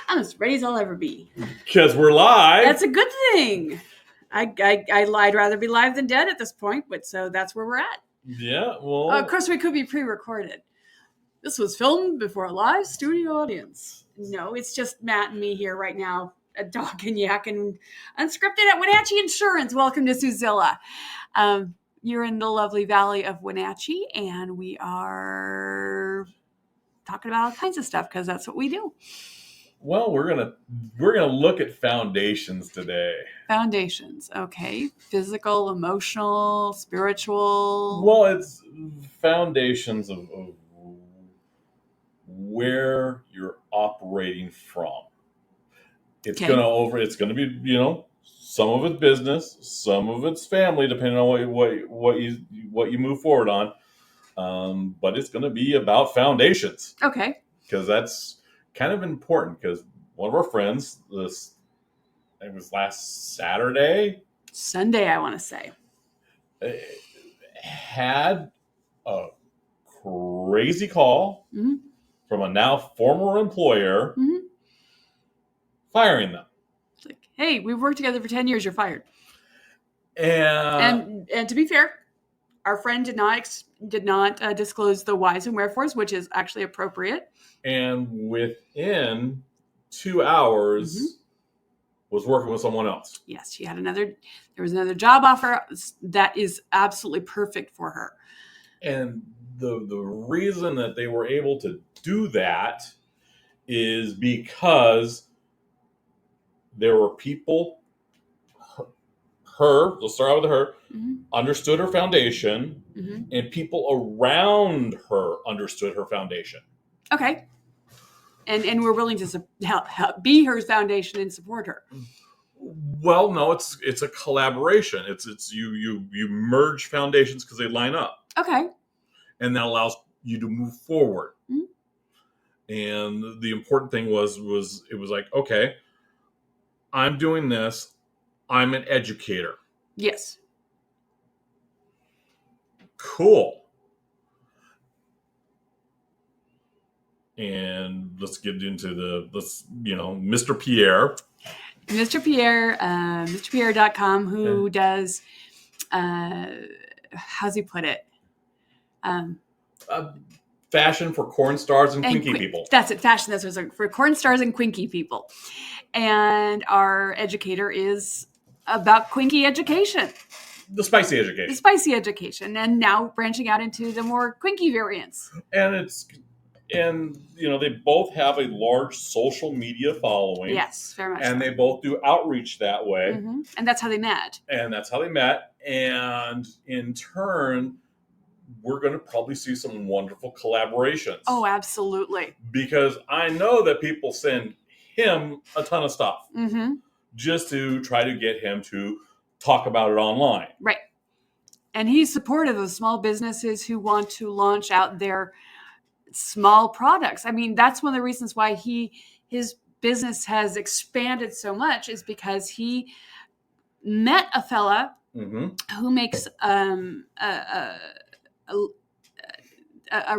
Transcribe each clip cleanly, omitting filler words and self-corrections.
I'm as ready as I'll ever be. Because we're live. That's a good thing. I'd rather be live than dead at this point, but so that's where we're at. Yeah, well. Of course, we could be pre-recorded. This was filmed before a live studio audience. No, it's just Matt and me here right now, a dog and yak and unscripted at Wenatchee Insurance. Welcome to Suzilla. You're in the lovely valley of Wenatchee, and we are talking about all kinds of stuff because that's what we do. Well, we're gonna look at foundations today. Foundations, okay. Physical, emotional, spiritual. Well, it's foundations of where you're operating from. It's gonna be, some of it's business, some of it's family, depending on what you move forward on. But it's gonna be about foundations. Okay. Because that's kind of important, because one of our friends, it was last Sunday, I want to say, had a crazy call from a now former employer firing them. It's like, hey, we've worked together for 10 years, you're fired. And to be fair, our friend did not disclose the whys and wherefores, which is actually appropriate. And within 2 hours, was working with someone else. Yes, there was another job offer that is absolutely perfect for her. And the reason that they were able to do that is because there were people, let's start out with her, understood her foundation, and people around her understood her foundation. Okay. And we're willing to help be her foundation and support her. Well, no, it's a collaboration. It's you merge foundations because they line up. Okay. And that allows you to move forward. And the important thing was it was like, okay, I'm doing this. I'm an educator. Yes. Cool. And let's get into Mr. Pierre. Mr. Pierre, MrPierre.com, who does, how's he put it? Fashion for corn stars and quinky people. That's it, fashion. That's what it's like, for corn stars and quinky people. And our educator is about quinky education. The spicy education. And now branching out into the more quinky variants. And they both have a large social media following. Yes, very much. And they both do outreach that way. And that's how they met. And in turn, we're going to probably see some wonderful collaborations. Oh, absolutely. Because I know that people send him a ton of stuff just to try to get him to talk about it online. Right. And he's supportive of small businesses who want to launch out their small products. I mean, that's one of the reasons why his business has expanded so much, is because he met a fella who makes a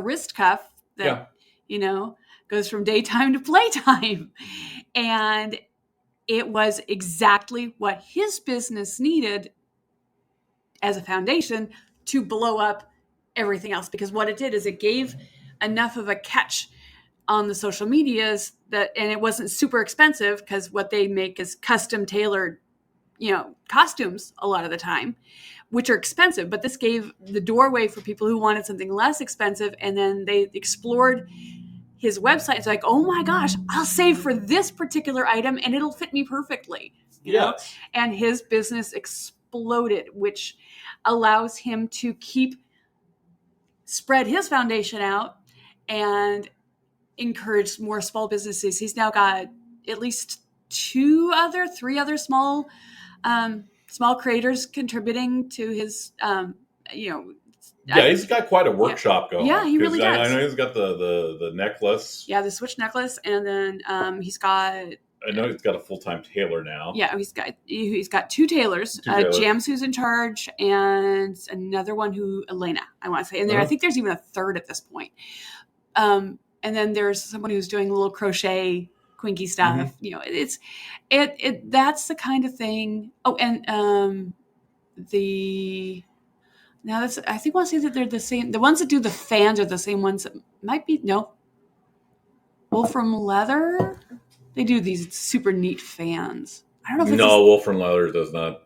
wrist cuff that goes from daytime to playtime, and it was exactly what his business needed as a foundation to blow up everything else. Because what it did is it gave enough of a catch on the social medias and it wasn't super expensive, because what they make is custom tailored, costumes a lot of the time, which are expensive. But this gave the doorway for people who wanted something less expensive. And then they explored his website. It's like, oh my gosh, I'll save for this particular item and it'll fit me perfectly. You know? And his business exploded, which allows him to spread his foundation out and encourage more small businesses. He's now got at least 3 other small creators contributing to his, he's got quite a workshop going. Yeah, he really does. I know he's got the necklace. Yeah, the switch necklace, and then he's got. I know he's got a full-time tailor now. Yeah, he's got 2 tailors. Jams, who's in charge, and another one Elena, I want to say. And I think there's even a third at this point. And then there's someone who's doing little crochet quinky stuff. You know, that's the kind of thing. Oh, and I think I'll say that they're the same. The ones that do the fans are the same ones that might be Wolfram Leather. They do these super neat fans. I don't know if no, Wolfram Leather does not.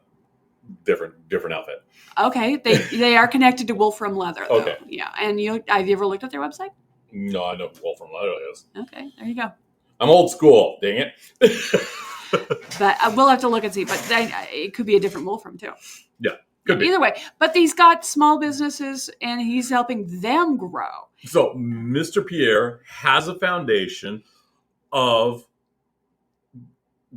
Different outfit. Okay, they are connected to Wolfram Leather, though. Okay. Yeah, and have you ever looked at their website? No, I know who Wolfram Leather is. Okay, there you go. I'm old school, dang it. But we'll have to look and see. But it could be a different Wolfram too. Yeah, could be. Either way, but he's got small businesses and he's helping them grow. So Mr. Pierre has a foundation of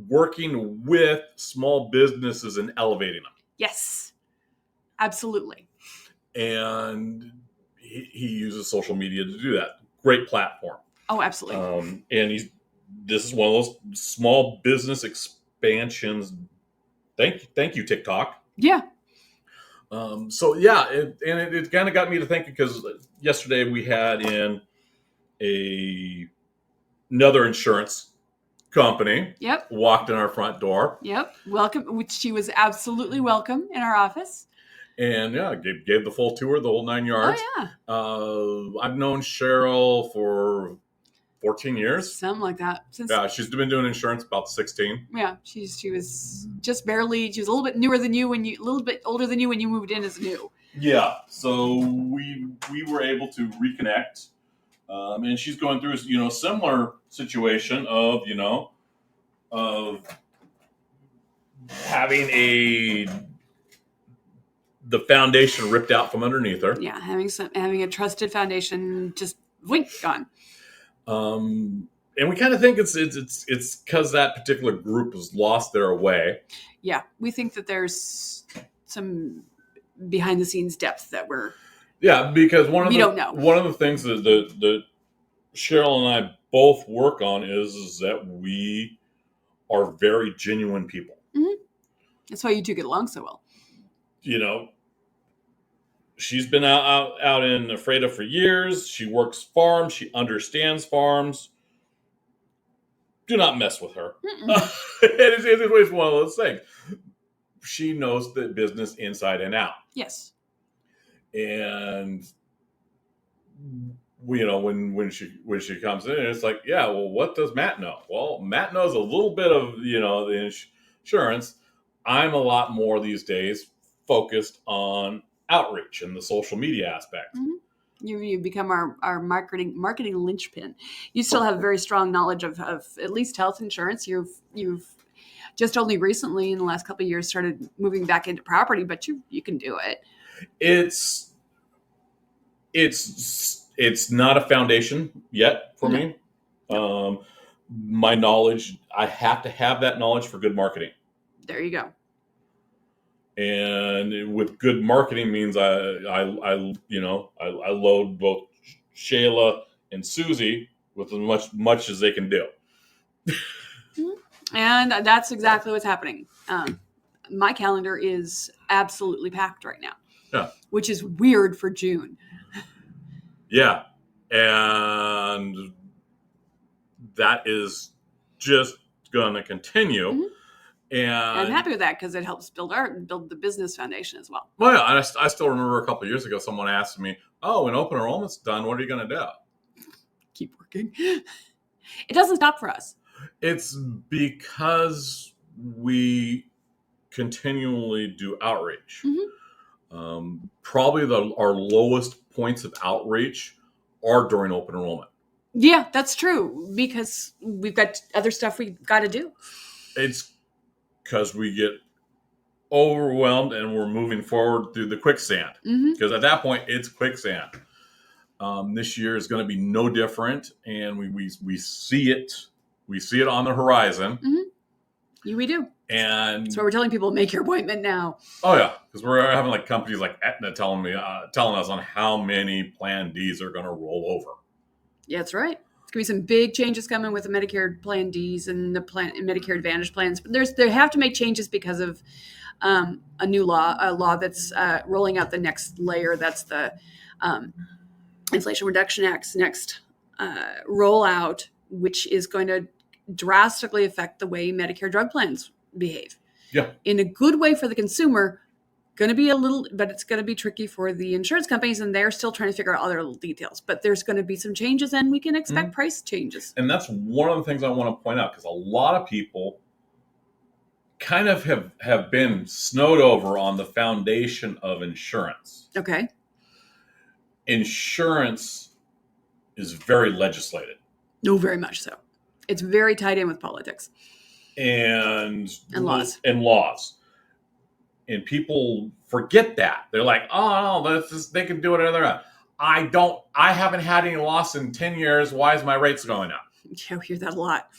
working with small businesses and elevating them. Yes, absolutely. And he uses social media to do that. Great platform. Oh, absolutely. And this is one of those small business expansions. Thank you, TikTok. Yeah. So yeah, it kind of got me to thinking, because yesterday we had in another insurance company. Yep. Walked in our front door. Yep. Welcome. She was absolutely welcome in our office. And yeah, gave the full tour, the whole 9 yards. Oh, yeah. I've known Cheryl for 14 years. Something like that. She's been doing insurance about 16. Yeah, she was just barely. She was a little bit older than you when you moved in as new. Yeah, so we were able to reconnect, and she's going through a similar situation of having the foundation ripped out from underneath her. Yeah, having a trusted foundation just gone. And we kind of think it's because that particular group has lost their way. Yeah, we think that there's some behind the scenes depth that because we don't know. One of the things that Cheryl and I both work on is that we are very genuine people. Mm-hmm. That's why you two get along so well. She's been out in Afraida for years. She works farms. She understands farms. Do not mess with her. It's one of those things. She knows the business inside and out. Yes. And when she comes in, it's like, yeah, well, what does Matt know? Well, Matt knows a little bit of the insurance. I'm a lot more these days focused on outreach and the social media aspect. Mm-hmm. You become our marketing linchpin. You still have very strong knowledge of at least health insurance. You've just only recently in the last couple of years started moving back into property, but you can do it. It's not a foundation yet for me. My knowledge, I have to have that knowledge for good marketing. There you go. And with good marketing means I load both Shayla and Susie with as much as they can do. And that's exactly what's happening. My calendar is absolutely packed right now. Yeah. Which is weird for June. Yeah. And that is just going to continue. Mm-hmm. And I'm happy with that because it helps build the business foundation as well. Well, yeah, and I still remember a couple of years ago, someone asked me, "Oh, when open enrollment's done, what are you going to do?" Keep working. It doesn't stop for us. It's because we continually do outreach. Mm-hmm. Probably our lowest points of outreach are during open enrollment. Yeah, that's true because we've got other stuff we've got to do. It's because we get overwhelmed and we're moving forward through the quicksand. Because at that point, it's quicksand. This year is going to be no different, and we see it. We see it on the horizon. Mm-hmm. We do. And that's why we're telling people make your appointment now. Oh yeah, because we're having like companies like Aetna telling us on how many Plan Ds are going to roll over. Yeah, that's right. Going to be some big changes coming with the Medicare Plan Ds and the Medicare Advantage plans. But they have to make changes because of a new law that's rolling out the next layer. That's the Inflation Reduction Act's next rollout, which is going to drastically affect the way Medicare drug plans behave. Yeah. In a good way for the consumer, going to be but it's going to be tricky for the insurance companies, and they're still trying to figure out other little details. But there's going to be some changes, and we can expect price changes. And that's one of the things I want to point out, because a lot of people kind of have been snowed over on the foundation of insurance. Okay. Insurance is very legislated. No, very much so. It's very tied in with politics. And laws. And people forget that. They're like, oh, no, they can do it. I haven't had any loss in 10 years. Why is my rates going up? I hear that a lot.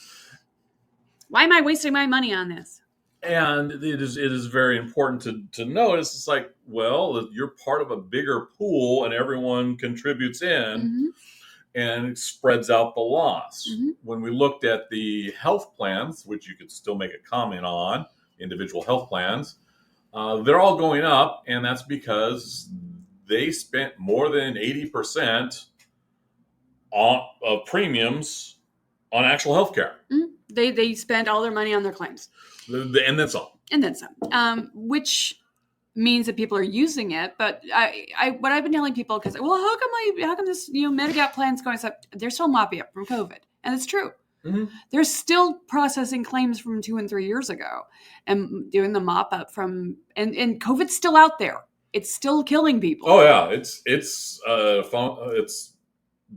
Why am I wasting my money on this? And it is very important to notice. It's like, well, you're part of a bigger pool, and everyone contributes in, and it spreads out the loss. When we looked at the health plans, which you could still make a comment on, individual health plans, they're all going up, and that's because they spent more than 80% of premiums on actual health care. They spend all their money on their claims. And then some. And then some. Which means that people are using it. But what I've been telling people, because, well, how come this Medigap plan's going up? They're still mopping up from COVID. And it's true. They're still processing claims from 2 and 3 years ago and doing the mop up from, and COVID's still out there. It's still killing people. Oh yeah, it's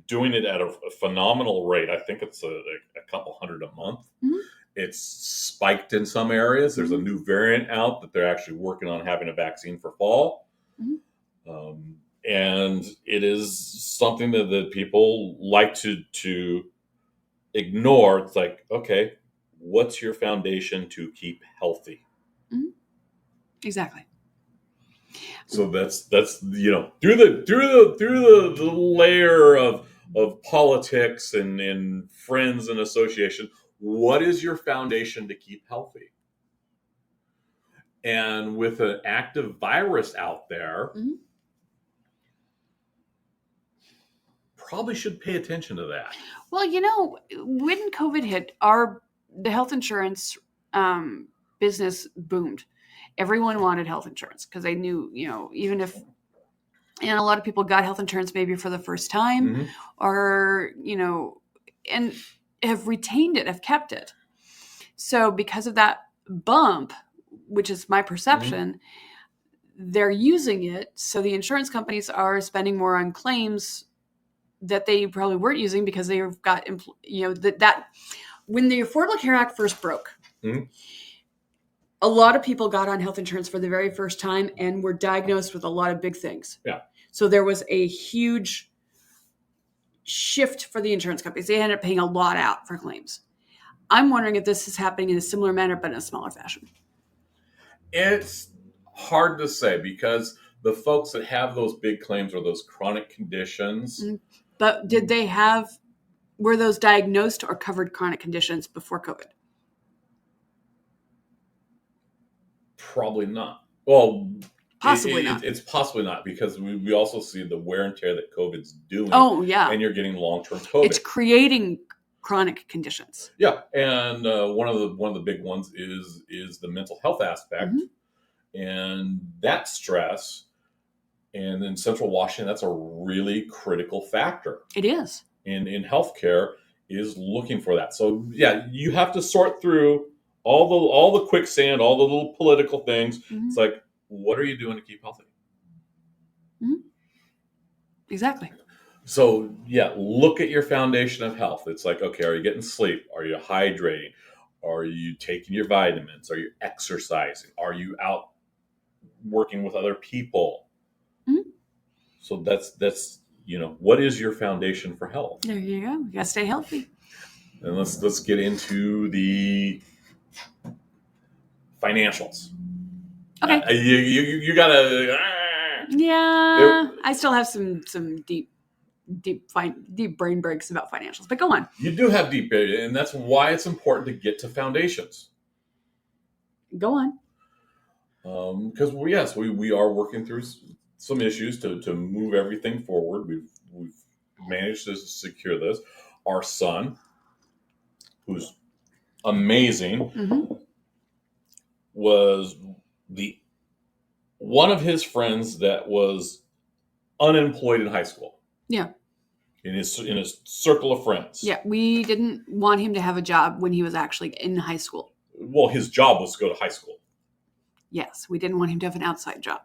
doing it at a phenomenal rate. I think it's a couple hundred a month. It's spiked in some areas. There's a new variant out that they're actually working on having a vaccine for fall. And it is something that people like to ignore. It's like, okay, what's your foundation to keep healthy? Exactly. So that's through the layer of politics and friends and association, what is your foundation to keep healthy? And with an active virus out there, probably should pay attention to that. Well, when COVID hit, the health insurance business boomed. Everyone wanted health insurance because they knew, even if, and a lot of people got health insurance maybe for the first time or, and have retained it, have kept it. So because of that bump, which is my perception, they're using it. So the insurance companies are spending more on claims that they probably weren't using because they've got, that when the Affordable Care Act first broke, a lot of people got on health insurance for the very first time and were diagnosed with a lot of big things. Yeah. So there was a huge shift for the insurance companies. They ended up paying a lot out for claims. I'm wondering if this is happening in a similar manner, but in a smaller fashion. It's hard to say because the folks that have those big claims or those chronic conditions. But were those diagnosed or covered chronic conditions before COVID? Probably not. Well, possibly not. It's possibly not because we also see the wear and tear that COVID's doing. Oh, yeah. And you're getting long-term COVID. It's creating chronic conditions. Yeah, and one of the big ones is the mental health aspect, and that stress. And in Central Washington, that's a really critical factor. It is. In healthcare is looking for that. So yeah, you have to sort through all the quicksand, all the little political things. It's like, what are you doing to keep healthy? Exactly. So yeah, look at your foundation of health. It's like, okay, are you getting sleep? Are you hydrating? Are you taking your vitamins? Are you exercising? Are you out working with other people? So that's what is your foundation for health? There you go. You gotta stay healthy. And let's get into the financials. Okay. You gotta. Yeah, I still have some deep brain breaks about financials, but go on. You do have deep, and that's why it's important to get to foundations. Go on. Because we are working through some issues to move everything forward. We've managed to secure this. Our son, who's amazing Mm-hmm. was one of his friends that was unemployed in high school. Yeah. In his circle of friends. Yeah, we didn't want him to have a job when he was actually in high school. Well, his job was to go to high school. Yes, we didn't want him to have an outside job.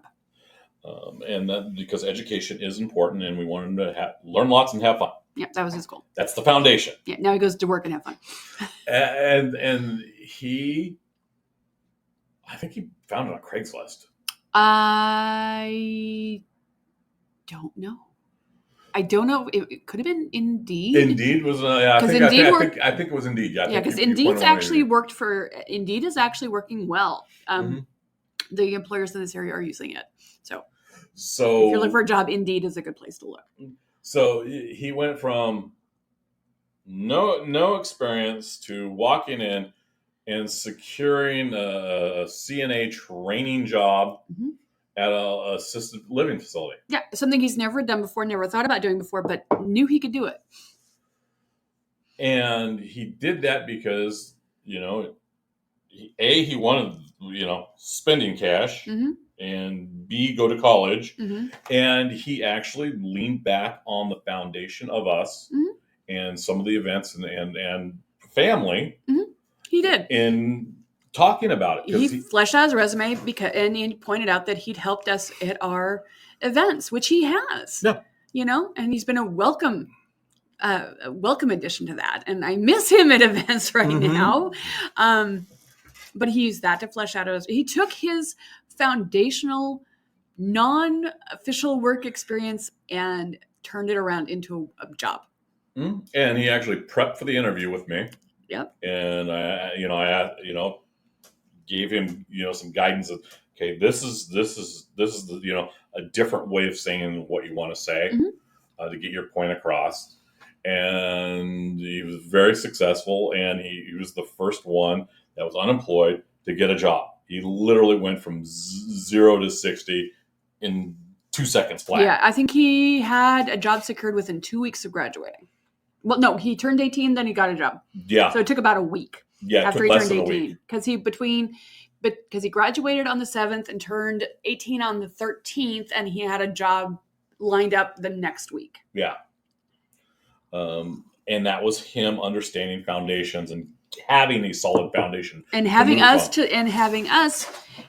And that because education is important, and we want him to learn lots and have fun. Yeah, that was his goal. That's the foundation. Yeah, now he goes to work and have fun. And I think he found it on Craigslist. I don't know. It could have been Indeed. Indeed was, I think it was Indeed. Yeah, because Indeed is actually working well. The employers in this area are using it. So if you're looking for a job, Indeed is a good place to look. So he went from no experience to walking in and securing a CNA training job at a assisted living facility. Yeah, something he's never done before, never thought about doing before, but knew he could do it. And he did that because, he wanted, spending cash, and B, go to college. And he actually leaned back on the foundation of us and some of the events and family. He did. In talking about it. He fleshed out his resume and he pointed out that he'd helped us at our events, which he has. Yeah. And he's been a welcome addition to that. And I miss him at events right now. But he used that to flesh out he took his foundational, non-official work experience and turned it around into a job. And he actually prepped for the interview with me. Yep. And I gave him, some guidance of, okay, this is the, a different way of saying what you want to say to get your point across. And he was very successful, and he was the first one that was unemployed to get a job. He literally went from 0 to 60 in 2 seconds flat. Yeah, I think he had a job secured within 2 weeks of graduating. Well, no, he turned 18, then he got a job. Yeah. So it took about a week. Yeah, after he turned 18. Because he graduated on the 7th and turned 18 on the 13th, and he had a job lined up the next week. Yeah. And that was him understanding foundations and having a solid foundation. And having us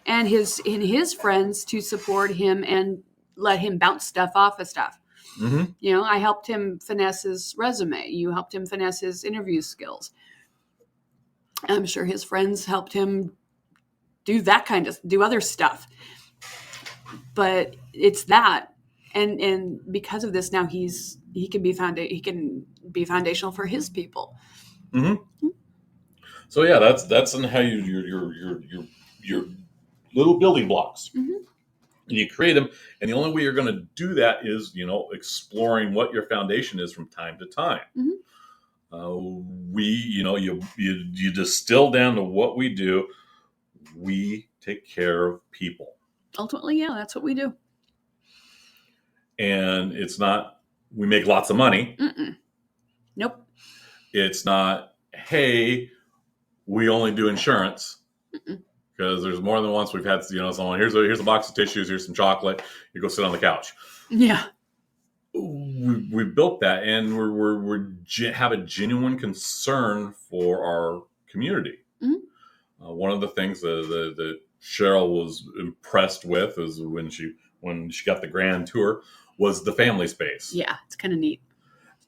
and his friends to support him and let him bounce stuff off of stuff. I helped him finesse his resume. You helped him finesse his interview skills. I'm sure his friends helped him do other stuff. But it's that, and because of this, now he can be foundational for his people. So yeah, that's how your little building blocks. And you create them, and the only way you're going to do that is, exploring what your foundation is from time to time. You distill down to what we do. We take care of people. Ultimately, yeah, that's what we do. And it's not, we make lots of money. Nope. It's not, hey, we only do insurance. Because there's more than once we've had, someone, here's a box of tissues, here's some chocolate, you go sit on the couch. Yeah. We built that, and we have a genuine concern for our community. One of the things that Cheryl was impressed with is when she got the grand tour was the family space. Yeah, it's kind of neat.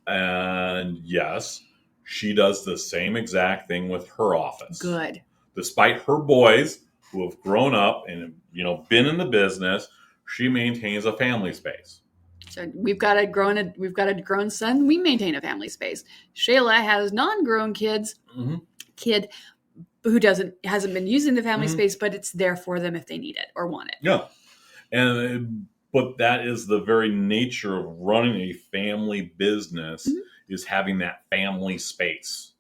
And yes, she does the same exact thing with her office. Good. Despite her boys who have grown up and been in the business, she maintains a family space. So we've got a grown son. We maintain a family space. Shayla has non-grown kid who hasn't been using the family space, but it's there for them if they need it or want it. Yeah, but that is the very nature of running a family business is having that family space.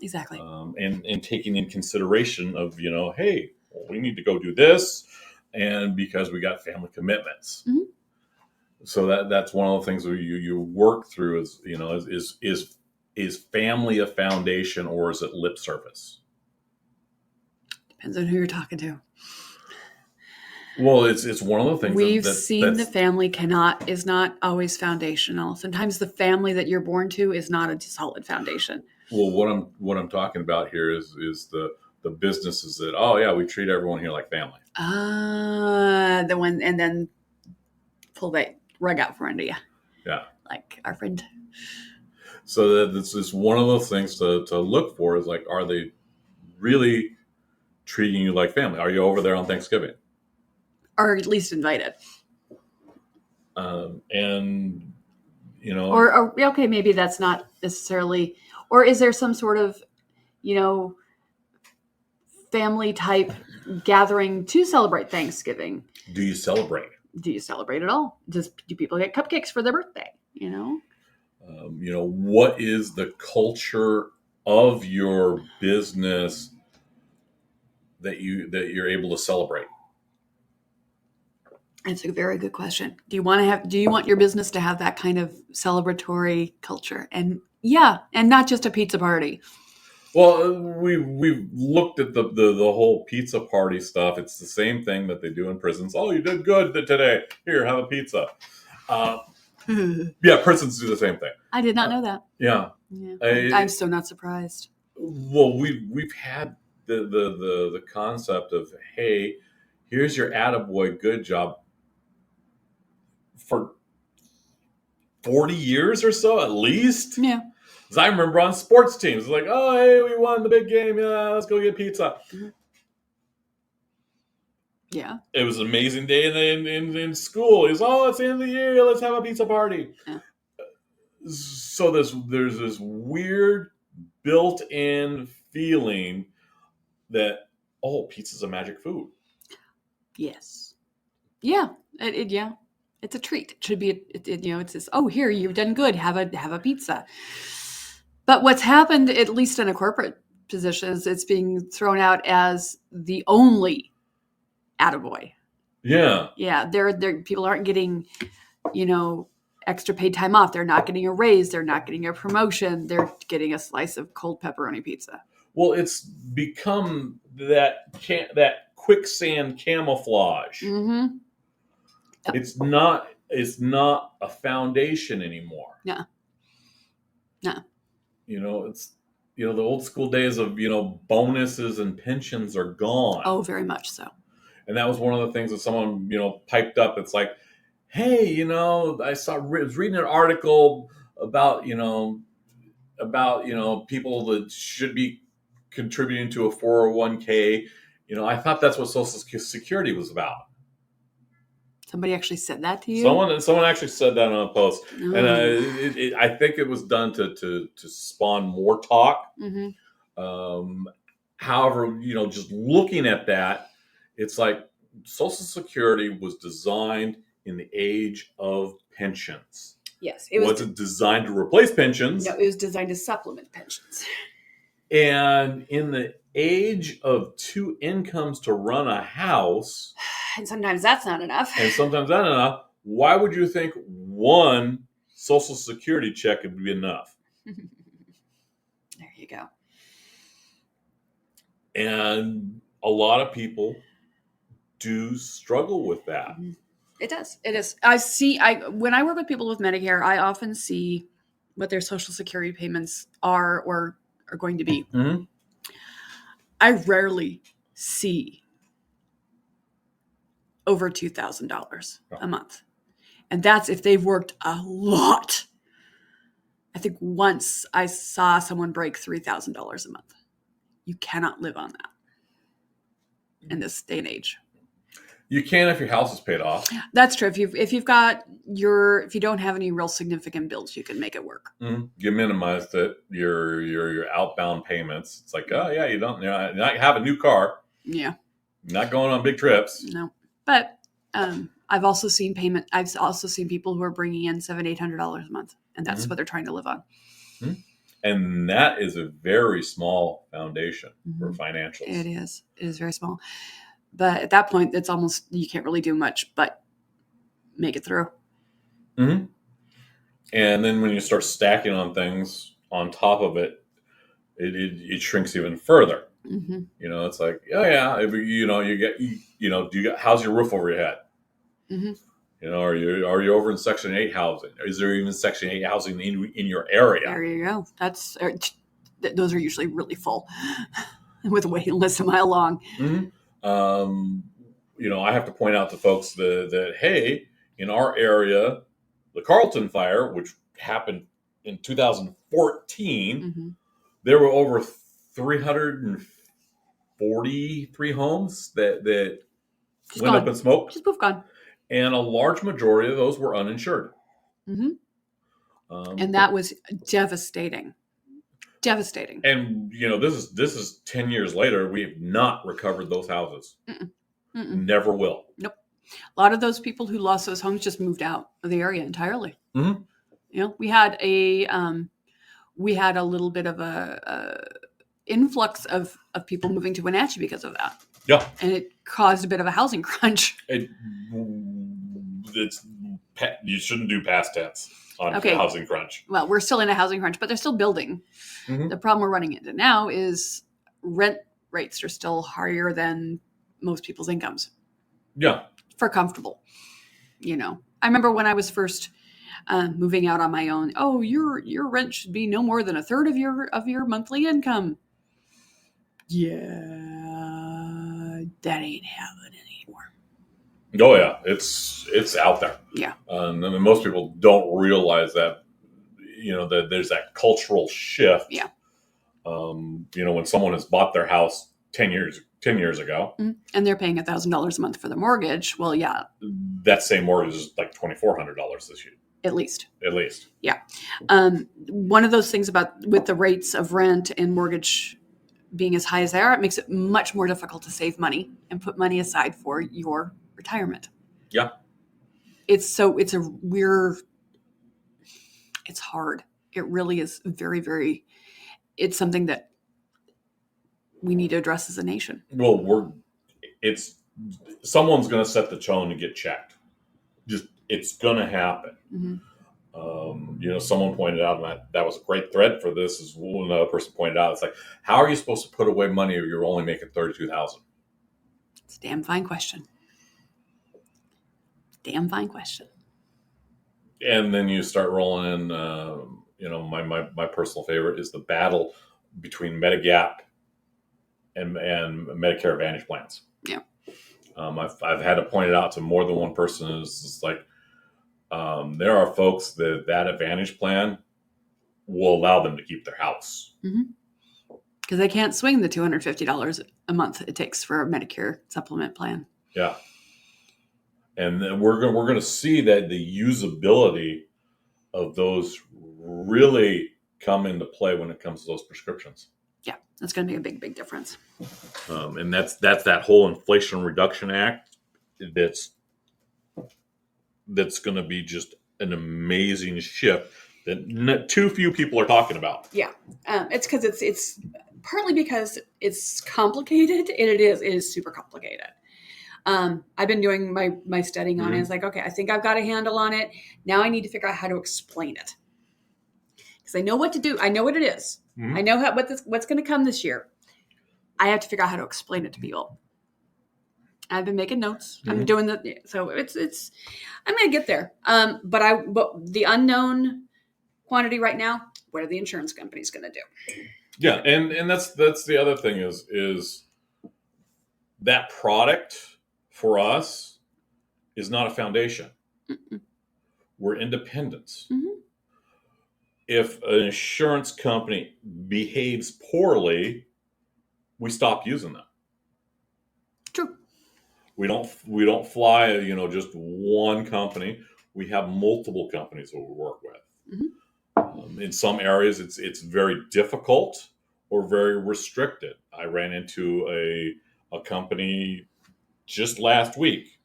Exactly. And taking in consideration of, hey, we need to go do this, and because we got family commitments. So that's one of the things that you work through is is family a foundation or is it lip service? Depends on who you're talking to. Well, it's one of the things we've seen the family is not always foundational. Sometimes the family that you're born to is not a solid foundation. Well, what I'm talking about here is the businesses that, oh yeah, we treat everyone here like family. The one, and then pull that rug out from under you. Yeah, like our friend. So that this is one of those things to look for, is like, are they really treating you like family? Are you over there on Thanksgiving? Or at least invited. And, you know. Or, okay, maybe that's not necessarily. Or is there some sort of, family type gathering to celebrate Thanksgiving? Do you celebrate? Do you celebrate at all? Do people get cupcakes for their birthday? What is the culture of your business that you're able to celebrate? It's a very good question. Do you want your business to have that kind of celebratory culture? And and not just a pizza party. Well, we've looked at the whole pizza party stuff. It's the same thing that they do in prisons. Oh, you did good today. Here, have a pizza. Yeah, prisons do the same thing. I did not know that. Yeah. I'm so not surprised. Well, we've had the concept of, hey, here's your attaboy, good job, for 40 years or so at least. Yeah. Because I remember on sports teams, it's like, oh, hey, we won the big game. Yeah, let's go get pizza. Yeah. It was an amazing day in school. It's the end of the year. Let's have a pizza party. Yeah. So there's this weird built-in feeling that, pizza's a magic food. Yes. Yeah. It's a treat. It should be. It's this. Oh, here, you've done good. Have a pizza. But what's happened, at least in a corporate position, is it's being thrown out as the only attaboy. Yeah. Yeah. People aren't getting, extra paid time off. They're not getting a raise. They're not getting a promotion. They're getting a slice of cold pepperoni pizza. Well, it's become that quicksand camouflage. Mm-hmm. It's not a foundation anymore. No. It's the old school days of bonuses and pensions are gone. Oh, very much so. And that was one of the things that someone piped up. It's like, hey, I was reading an article about people that should be contributing to a 401k. I thought that's what Social Security was about. Somebody actually said that to you? Someone actually said that on a post. Oh. And I think it was done to spawn more talk. Mm-hmm. However, just looking at that, it's like Social Security was designed in the age of pensions. Yes. It wasn't designed to replace pensions. No, it was designed to supplement pensions. And in the age of 2 incomes to run a house, and sometimes that's not enough. Why would you think one Social Security check would be enough? There you go. And a lot of people do struggle with that. It does. It is. When I work with people with Medicare, I often see what their Social Security payments are or are going to be. Mm-hmm. I rarely see over $2,000 a month. And that's if they've worked a lot. I think once I saw someone break $3,000 a month. You cannot live on that in this day and age. You can if your house is paid off. That's true. If you don't have any real significant bills, you can make it work. Mm-hmm. You minimize your outbound payments. It's like, oh yeah, you're not have a new car. Yeah. You're not going on big trips. No. But I've also seen people who are bringing in $700-800 a month, and that's what they're trying to live on. Mm-hmm. And that is a very small foundation for financials. It is. It is very small. But at that point, it's almost, you can't really do much but make it through. Mm-hmm. And then when you start stacking on things, on top of it, it shrinks even further. Mm-hmm. It's like, how's your roof over your head? Mm-hmm. Are you over in Section 8 housing? Is there even Section 8 housing in your area? There you go. Those are usually really full with a waiting list a mile long. Mm-hmm. I have to point out to folks that hey, in our area, the Carlton fire, which happened in 2014, Mm-hmm. there were over 343 homes that went up in smoke. Just poof, gone. And a large majority of those were uninsured. Mm-hmm. And that was devastating. Devastating. And this is 10 years later. We have not recovered those houses. Mm-mm. Mm-mm. Never will. Nope. A lot of those people who lost those homes just moved out of the area entirely. Mm-hmm. We had a little bit of a influx of people moving to Wenatchee because of that. Yeah. And it caused a bit of a housing crunch. You shouldn't do past tense on housing crunch. Well, we're still in a housing crunch, but they're still building. Mm-hmm. The problem we're running into now is rent rates are still higher than most people's incomes. Yeah. For comfortable. I remember when I was first moving out on my own. Oh, your rent should be no more than a third of your monthly income. Yeah, that ain't happening anymore. Oh yeah, it's out there. Yeah, and most people don't realize that. That there's that cultural shift. Yeah. When someone has bought their house 10 years ago, and they're paying $1,000 a month for the mortgage. Well, yeah, that same mortgage is like $2,400 this year. At least. Yeah. One of those things with the rates of rent and mortgage being as high as they are, it makes it much more difficult to save money and put money aside for your retirement. Yeah. It's hard. It really is very, very, it's something that we need to address as a nation. Well, someone's going to set the tone to get checked. It's going to happen. Mm-hmm. Someone pointed out, and that was a great thread for this. Is another person pointed out, it's like, how are you supposed to put away money if you're only making $32,000? It's a damn fine question. And then you start rolling in. My personal favorite is the battle between Medigap and Medicare Advantage plans. Yeah. I've had to point it out to more than one person. It's like there are folks that Advantage plan will allow them to keep their house because they can't swing the $250 a month it takes for a Medicare supplement plan. Yeah, and we're going to see that the usability of those really come into play when it comes to those prescriptions. Yeah, that's going to be a big, big difference. And that's that whole Inflation Reduction Act that's going to be just an amazing shift that too few people are talking about. Yeah, it's because it's partly because it's complicated, and it is super complicated. I've been doing my studying on it. It's like, okay, I think I've got a handle on it. Now I need to figure out how to explain it because I know what to do. I know what it is. I know what's going to come this year. I have to figure out how to explain it to people. I've been making notes. I'm doing so it's I'm going to get there. But the unknown quantity right now, what are the insurance companies going to do? Yeah, and that's the other thing is that product for us is not a foundation. Mm-mm. We're independents. Mm-hmm. If an insurance company behaves poorly, we stop using them. True. We don't fly, just one company. We have multiple companies that we work with. Mm-hmm. In some areas, it's very difficult or very restricted. I ran into a company just last week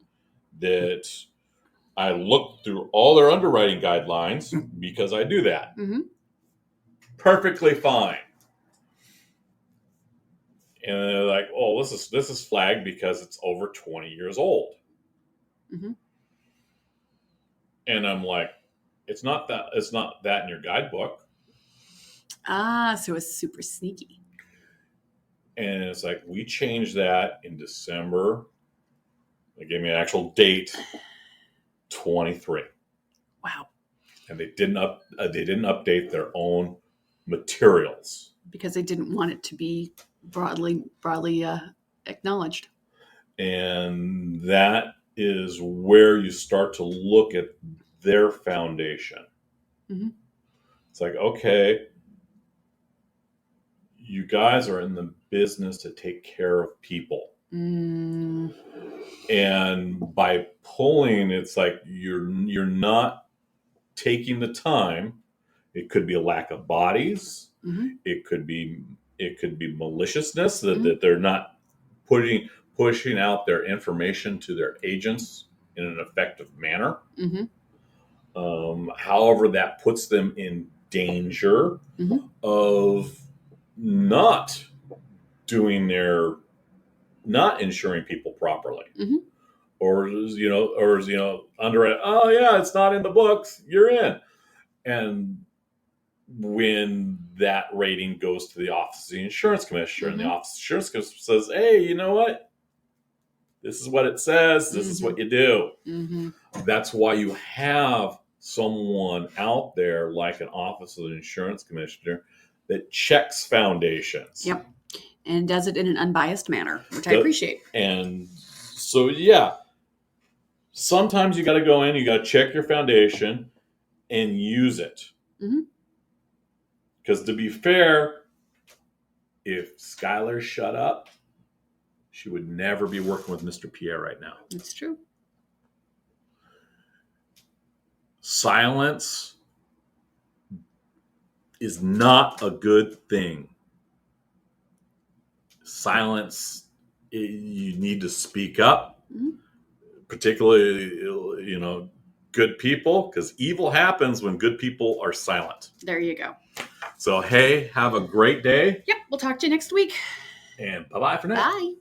that I looked through all their underwriting guidelines because I do that. Mm-hmm. Perfectly fine. And they're like, "Oh, this is flagged because it's over 20 years old." Mm-hmm. And I'm like, "It's not that in your guidebook." So it's super sneaky. And it's like, we changed that in December. They gave me an actual date, 23. Wow. And they didn't update their own materials because they didn't want it to be broadly acknowledged. And that is where you start to look at their foundation. Mm-hmm. It's like, okay, you guys are in the business to take care of people. Mm. And by pulling, it's like you're not taking the time. It could be a lack of bodies. Mm-hmm. It could be maliciousness that they're not pushing out their information to their agents in an effective manner. Mm-hmm. However, that puts them in danger of not insuring people properly. Mm-hmm. Or under it, oh yeah, it's not in the books, you're in. And when that rating goes to the Office of the Insurance Commissioner, and the Office of the Insurance Commissioner says, hey, you know what? This is what it says. This is what you do. Mm-hmm. That's why you have someone out there like an Office of the Insurance Commissioner that checks foundations. Yep. And does it in an unbiased manner, which I appreciate. And so, yeah, sometimes you got to go in, you got to check your foundation and use it. Because to be fair, if Skylar shut up, she would never be working with Mr. Pierre right now. That's true. Silence is not a good thing. Silence, you need to speak up, particularly, good people, because evil happens when good people are silent. There you go. So, hey, have a great day. Yep, we'll talk to you next week. And bye-bye for now. Bye.